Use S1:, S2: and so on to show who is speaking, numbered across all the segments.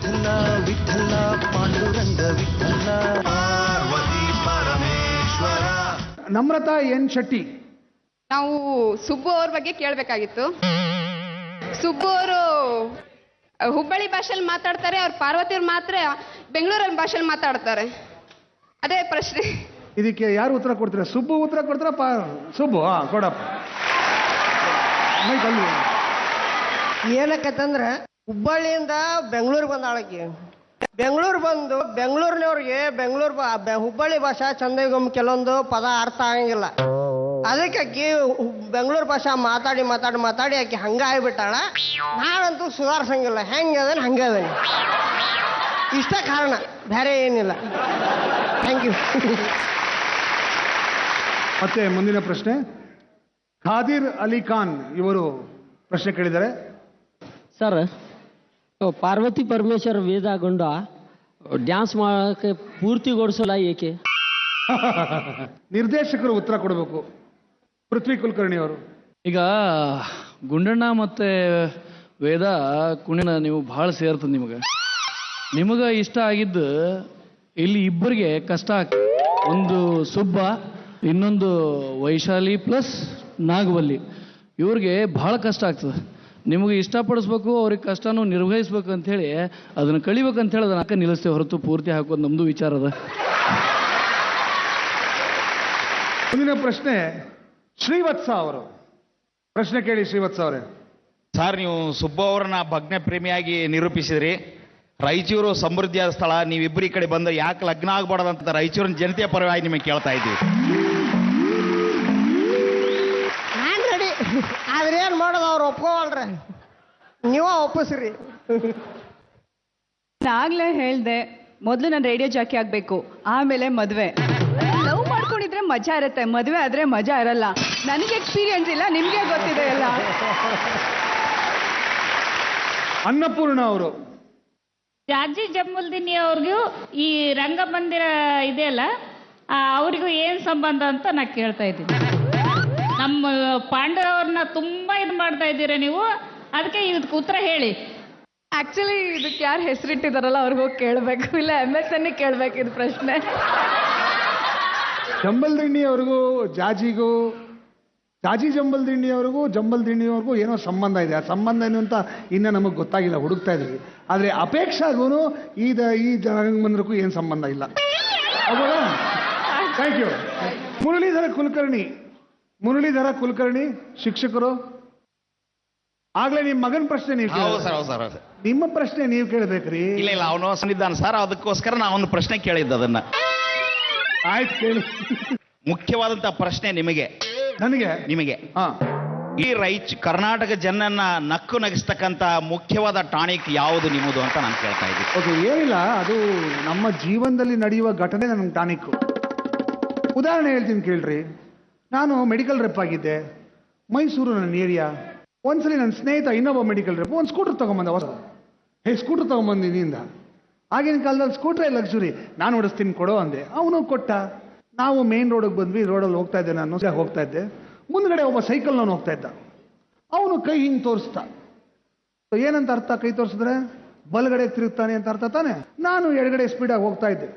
S1: Vittala Vittala Panduranga Vittala Parvati Parameshwara.
S2: Namrata N Shetty.
S3: ನಾವು ಸುಬ್ಬು ಅವ್ರ ಬಗ್ಗೆ ಕೇಳಬೇಕಾಗಿತ್ತು. ಸುಬ್ಬು ಅವರು ಹುಬ್ಬಳ್ಳಿ ಭಾಷೆಯಲ್ಲಿ ಮಾತಾಡ್ತಾರೆ, ಅವ್ರು ಪಾರ್ವತಿಯವ್ರು ಮಾತ್ರ ಬೆಂಗಳೂರಲ್ಲಿ ಭಾಷೆಯಲ್ಲಿ ಮಾತಾಡ್ತಾರೆ. ಅದೇ ಪ್ರಶ್ನೆ.
S2: ಇದಕ್ಕೆ ಯಾರು ಉತ್ತರ ಕೊಡ್ತೀರಾ? ಸುಬ್ಬು ಉತ್ತರ ಕೊಡ್ತಾರ? ಸುಬ್ಬು ಕೊಡಪ್ಪ.
S4: ಏನಕ್ಕಂದ್ರೆ ಹುಬ್ಬಳ್ಳಿಯಿಂದ ಬೆಂಗಳೂರಿಗೆ ಬಂದಾಳಕ್ಕೆ. ಬೆಂಗಳೂರು ಬಂದು ಬೆಂಗಳೂರಿನವ್ರಿಗೆ ಹುಬ್ಬಳ್ಳಿ ಭಾಷೆ ಚಂದಗೊಮ್ಮೆ ಕೆಲವೊಂದು ಪದ ಅರ್ಥ ಆಗಂಗಿಲ್ಲ. ಅದಕ್ಕೆ ಆಕಿ ಬೆಂಗಳೂರು ಭಾಷೆ ಮಾತಾಡಿ ಮಾತಾಡಿ ಮಾತಾಡಿ ಆಕಿ ಹಂಗ ಆಗಿಬಿಟ್ಟಾಳ. ನಾನಂತೂ ಸುಧಾರಿಸಂಗಿಲ್ಲ, ಹೆಂಗೆ ಅದನ್ನ ಹಂಗೆ ಅದನಿ. ಇಷ್ಟ ಕಾರಣ, ಬೇರೆ ಏನಿಲ್ಲ. Thank you.
S2: ಮತ್ತೆ ಮುಂದಿನ ಪ್ರಶ್ನೆ, ಖಾದಿರ್ ಅಲಿ ಖಾನ್ ಇವರು ಪ್ರಶ್ನೆ ಕೇಳಿದ್ದಾರೆ.
S5: ಸರ್, ಪಾರ್ವತಿ ಪರಮೇಶ್ವರ ವೇದಗೊಂಡ ಡ್ಯಾನ್ಸ್ ಮಾಡೋಕ್ಕೆ ಪೂರ್ತಿಗೊಳಿಸಲ್ಲ ಏಕೆ?
S2: ನಿರ್ದೇಶಕರು ಉತ್ತರ ಕೊಡಬೇಕು. ಪೃಥ್ವಿ ಕುಲಕರ್ಣಿ ಅವರು.
S6: ಈಗ ಗುಂಡಣ್ಣ ಮತ್ತೆ ವೇದ ಕುಣಿನ ನೀವು ಭಾಳ ಸೇರ್ತದೆ. ನಿಮಗೆ ಇಷ್ಟ ಆಗಿದ್ದು ಇಲ್ಲಿ ಇಬ್ಬರಿಗೆ ಕಷ್ಟ ಆಗ್ತದೆ. ಒಂದು ಸುಬ್ಬ, ಇನ್ನೊಂದು ವೈಶಾಲಿ ಪ್ಲಸ್ ನಾಗವಲ್ಲಿ. ಇವ್ರಿಗೆ ಭಾಳ ಕಷ್ಟ ಆಗ್ತದೆ. ನಿಮಗೆ ಇಷ್ಟಪಡಿಸ್ಬೇಕು, ಅವ್ರಿಗೆ ಕಷ್ಟನೂ ನಿರ್ವಹಿಸ್ಬೇಕು ಅಂಥೇಳಿ ಅದನ್ನು ಕಳಿಬೇಕಂತೇಳಿ ಅದನ್ನ ಅಕ್ಕ ನಿಲ್ಲಿಸ್ತೇವೆ ಹೊರತು ಪೂರ್ತಿ ಹಾಕೋದು ನಮ್ಮದು ವಿಚಾರ ಅದ.
S2: ಮುಂದಿನ ಪ್ರಶ್ನೆ ಶ್ರೀವತ್ಸ ಅವರು. ಪ್ರಶ್ನೆ ಕೇಳಿ ಶ್ರೀವತ್ಸ ಅವರೇ.
S7: ಸರ್, ನೀವು ಸುಬ್ಬ ಅವರನ್ನ ಭಗ್ನ ಪ್ರೇಮಿಯಾಗಿ ನಿರೂಪಿಸಿದ್ರಿ. ರಾಯಚೂರು ಸಮೃದ್ಧಿಯಾದ ಸ್ಥಳ, ನೀವಿಬ್ಬರು ಈ ಕಡೆ ಬಂದು ಯಾಕೆ ಲಗ್ನ ಆಗ್ಬಾರ್ದಂತ ರಾಯಚೂರಿನ ಜನತೆಯ ಪರವಾಗಿ ನಿಮಗೆ ಕೇಳ್ತಾ ಇದ್ದೀವಿ.
S4: ನಾನು ರೆಡಿ, ಆದ್ರೆ ಏನು ಮಾಡೋದು, ಅವ್ರು ಒಪ್ಕೋವಲ್ರಿ. ನೀವ ಒಪ್ಪಿಸ್ರಿ.
S3: ನಾಗ್ಲೇ ಹೇಳ್ದೆ, ಮೊದಲು ನಾನು ರೇಡಿಯೋ ಜಾಕಿ ಆಗ್ಬೇಕು, ಆಮೇಲೆ ಮದುವೆ. ಲವ್ ಮಾಡ್ಕೊಂಡಿದ್ರೆ ಮಜಾ ಇರುತ್ತೆ, ಮದುವೆ ಆದ್ರೆ ಮಜಾ ಇರಲ್ಲ. ನನಗೆ ಎಕ್ಸ್ಪೀರಿಯನ್ಸ್ ಇಲ್ಲ, ನಿಮ್ಗೆ ಗೊತ್ತಿದೆ ಎಲ್ಲ.
S2: ಅನ್ನಪೂರ್ಣ ಅವರು.
S8: ಜಾಜಿ ಜಮ್ಮುಲ್ದಿನಿ ಅವ್ರಿಗೂ ಈ ರಂಗಮಂದಿರ ಇದೆಯಲ್ಲ, ಅವ್ರಿಗೂ ಏನು ಸಂಬಂಧ ಅಂತ ನಾ ಕೇಳ್ತಾ ಇದ್ದೀನಿ. ನಮ್ಮ ಪಾಂಡವರನ್ನ ತುಂಬಾ ಇದು ಮಾಡ್ತಾ ಇದ್ದೀರಾ ನೀವು, ಅದಕ್ಕೆ ಇದಕ್ಕೆ ಉತ್ತರ ಹೇಳಿ.
S3: ಆಕ್ಚುಲಿ ಇದಕ್ಕೆ ಯಾರು ಹೆಸರಿಟ್ಟಿದಾರಲ್ಲ ಅವ್ರಿಗೆ ಹೋಗಿ ಕೇಳಬೇಕು, ಇಲ್ಲ MSN ಕೇಳಬೇಕು ಇದು ಪ್ರಶ್ನೆ.
S2: ಜಂಬಲ್ದಿಣ್ಣಿ ಅವ್ರಿಗೂ ಜಾಜಿ ಜಂಬಲ್ದಿಣ್ಣಿಯವ್ರಿಗೂ ಏನೋ ಸಂಬಂಧ ಇದೆ. ಆ ಸಂಬಂಧ ಏನು ಅಂತ ಇನ್ನು ನಮಗೆ ಗೊತ್ತಾಗಿಲ್ಲ, ಹುಡುಕ್ತಾ ಇದ್ದೀವಿ. ಆದರೆ ಅಪೇಕ್ಷಾಗೂ ಈ ರಂಗಮಂದಿರಕ್ಕೂ ಏನು ಸಂಬಂಧ ಇಲ್ಲ. ಹೌದಾ? Thank you. ಮುರಳೀಧರ ಕುಲಕರ್ಣಿ ಶಿಕ್ಷಕರು. ಆಗ್ಲೇ ನಿಮ್ಮ ಮಗನ ಪ್ರಶ್ನೆ ನೀವು ನಿಮ್ಮ ಪ್ರಶ್ನೆ ನೀವು ಕೇಳಬೇಕ್ರಿ.
S7: ಇಲ್ಲ, ಅವನು ಸಂವಿಧಾನ ಸರ್, ಅದಕ್ಕೋಸ್ಕರ ನಾ ಒಂದು ಪ್ರಶ್ನೆ ಕೇಳಿದ್ದ. ಅದನ್ನ
S2: ಆಯ್ತು, ಕೇಳಿ.
S7: ಮುಖ್ಯವಾದಂತ ಪ್ರಶ್ನೆ ನಿಮಗೆ. ಈ ಕರ್ನಾಟಕ ಜನನ್ನ ನಕ್ಕು ನಗಿಸ್ತಕ್ಕಂಥ ಮುಖ್ಯವಾದ ಟಾನಿಕ್ ಯಾವುದು ನಿಮ್ಮದು ಅಂತ ನಾನು ಕೇಳ್ತಾ ಇದ್ದೀನಿ.
S2: ಓಕೆ, ಏನಿಲ್ಲ, ಅದು ನಮ್ಮ ಜೀವನದಲ್ಲಿ ನಡೆಯುವ ಘಟನೆ ನನ್ನ ಟಾನಿಕ್. ಉದಾಹರಣೆ ಹೇಳ್ತೀನಿ ಕೇಳ್ರಿ. ನಾನು ಮೆಡಿಕಲ್ ರೆಪ್ ಆಗಿದ್ದೆ, ಮೈಸೂರು ನನ್ನ ಏರಿಯಾ. ಒಂದ್ಸಲಿ ನನ್ನ ಸ್ನೇಹಿತ ಇನ್ನೊಬ್ಬ ಮೆಡಿಕಲ್ ರೆಪ್ ಒಂದು ಸ್ಕೂಟರ್ ತಗೊಂಬಂದ. ಸ್ಕೂಟರ್ ತಗೊಂಬಂದಿನಿಂದ. ಆಗಿನ ಕಾಲದಲ್ಲಿ ಸ್ಕೂಟ್ರೇ ಲಕ್ಸುರಿ. ನಾನು ಓಡಿಸ್ತೀನಿ ಕೊಡೋ ಅಂದೆ, ಅವನು ಕೊಟ್ಟ. ನಾವು ಮೇನ್ ರೋಡಿಗೆ ಬಂದ್ವಿ. ರೋಡಲ್ಲಿ ಹೋಗ್ತಾ ಇದ್ದೆ, ನಾನು ಹೋಗ್ತಾ ಇದ್ದೆ. ಮುಂದ್ಗಡೆ ಒಬ್ಬ ಸೈಕಲ್ನವನು ಹೋಗ್ತಾ ಇದ್ದ. ಅವನು ಕೈ ಹಿಂಗೆ ತೋರಿಸ್ತಾ. ಏನಂತ ಅರ್ಥ? ಕೈ ತೋರಿಸಿದ್ರೆ ಬಲಗಡೆ ತಿರುಗ್ತಾನೆ ಅಂತ ಅರ್ಥ ತಾನೆ. ನಾನು ಎಡಗಡೆ ಸ್ಪೀಡಾಗಿ ಹೋಗ್ತಾ ಇದ್ದೆ.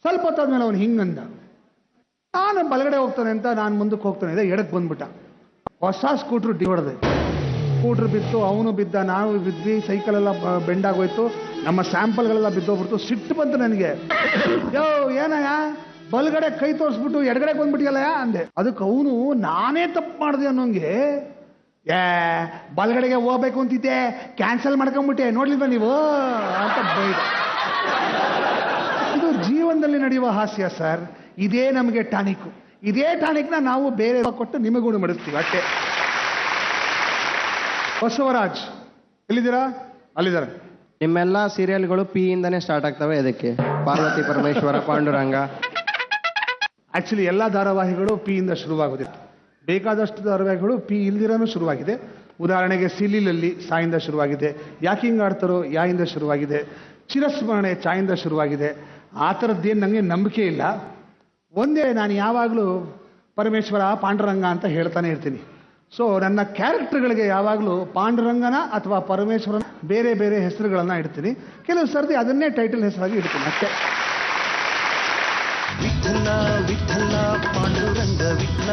S2: ಸ್ವಲ್ಪ ಹೊತ್ತಾದ್ಮೇಲೆ ಅವನು ಹಿಂಗಂದ. ನಾನು ಬಲಗಡೆ ಹೋಗ್ತಾನೆ ಅಂತ ನಾನು ಮುಂದಕ್ಕೆ ಹೋಗ್ತಾನೆ ಇದ್ದೆ. ಎಡಕ್ಕೆ ಬಂದ್ಬಿಟ್ಟ. ಹೊಸ ಸ್ಕೂಟ್ರು ಹೊಡೆದೆ. ಸ್ಕೂಟ್ರ್ ಬಿತ್ತು, ಅವನು ಬಿದ್ದ, ನಾವು ಬಿದ್ವಿ. ಸೈಕಲ್ ಎಲ್ಲ ಬೆಂಡಾಗೋಯ್ತು, ನಮ್ಮ ಸ್ಯಾಂಪಲ್ಗಳೆಲ್ಲ ಬಿದ್ದೋಗ್ಬಿಡ್ತು. ಸಿಟ್ಟು ಬಂತು ನನಗೆ. ಏನಯ್ಯ ಬಲಗಡೆ ಕೈ ತೋರಿಸ್ಬಿಟ್ಟು ಎಡಗಡೆ ಬಂದ್ಬಿಟ್ಟಿಯಲ್ಲ ಅಂದೆ. ಅದಕ್ಕೆ ಅವನು ನಾನೇ ತಪ್ಪು ಮಾಡಿದೆ ಅನ್ನೋಂಗೆ, ಬಲಗಡೆಗೆ ಹೋಗ್ಬೇಕು ಅಂತಿದ್ದೆ, ಕ್ಯಾನ್ಸಲ್ ಮಾಡ್ಕೊಂಡ್ಬಿಟ್ಟೆ, ನೋಡ್ಲಿಲ್ವ ನೀವು ಅಂತ ಬೈದ. ಇದು ಜೀವನದಲ್ಲಿ ನಡೆಯುವ ಹಾಸ್ಯ ಸರ್. ಇದೇ ನಮಗೆ ಟಾನಿಕ್. ಇದೇ ಟಾನಿಕ್ನ ನಾವು ಬೇರೆ ಕೊಟ್ಟು ನಿಮಗೆ ಗುಣ ಮಾಡಿಸ್ತೀವಿ ಅಷ್ಟೇ. ಬಸವರಾಜ್ ಎಲ್ಲಿದ್ದೀರಾ? ಅಲ್ಲಿದ್ದಾರೆ.
S9: ನಿಮ್ಮೆಲ್ಲ ಸೀರಿಯಲ್ಗಳು ಪಿ ಇಂದಾನೆ ಸ್ಟಾರ್ಟ್ ಆಗ್ತವೆ. ಅದಕ್ಕೆ ಪಾರ್ವತಿ ಪರಮೇಶ್ವರ, ಪಾಂಡುರಂಗ.
S2: ಆಕ್ಚುಲಿ ಎಲ್ಲ ಧಾರಾವಾಹಿಗಳು ಪಿ ಇಂದ ಶುರುವಾಗೋದಿಲ್ಲ. ಬೇಕಾದಷ್ಟು ಧಾರಾವಾಹಿಗಳು ಪಿ ಇಲ್ದಿರನೂ ಶುರುವಾಗಿದೆ. ಉದಾಹರಣೆಗೆ ಸಿಲಿಲಲ್ಲಿ ಸಾಯಿಂದ ಶುರುವಾಗಿದೆ, ಯಾಕಿಂಗ್ ಆಡ್ತಾರೋ ಯಾಯಿಂದ ಶುರುವಾಗಿದೆ, ಚಿರಸ್ಮರಣೆ ಚಾಯಿಂದ ಶುರುವಾಗಿದೆ. ಆ ಥರದ್ದೇನು ನನಗೆ ನಂಬಿಕೆ ಇಲ್ಲ. ಒಂದೇ, ನಾನು ಯಾವಾಗಲೂ ಪರಮೇಶ್ವರ ಪಾಂಡುರಂಗ ಅಂತ ಹೇಳ್ತಾನೆ ಇರ್ತೀನಿ. ಸೊ ನನ್ನ ಕ್ಯಾರೆಕ್ಟರ್ಗಳಿಗೆ ಯಾವಾಗಲೂ ಪಾಂಡುರಂಗನ ಅಥವಾ ಪರಮೇಶ್ವರನ ಬೇರೆ ಬೇರೆ ಹೆಸರುಗಳನ್ನ ಇಡ್ತೀನಿ. ಕೆಲವು ಸರ್ತಿ ಅದನ್ನೇ ಟೈಟಲ್ ಹೆಸರಾಗಿ ಇಡ್ತೀನಿ ಅಷ್ಟೇ.
S1: ವಿಠಲ ವಿಠಲ ಪಾಂಡುರಂಗ ವಿಠಲ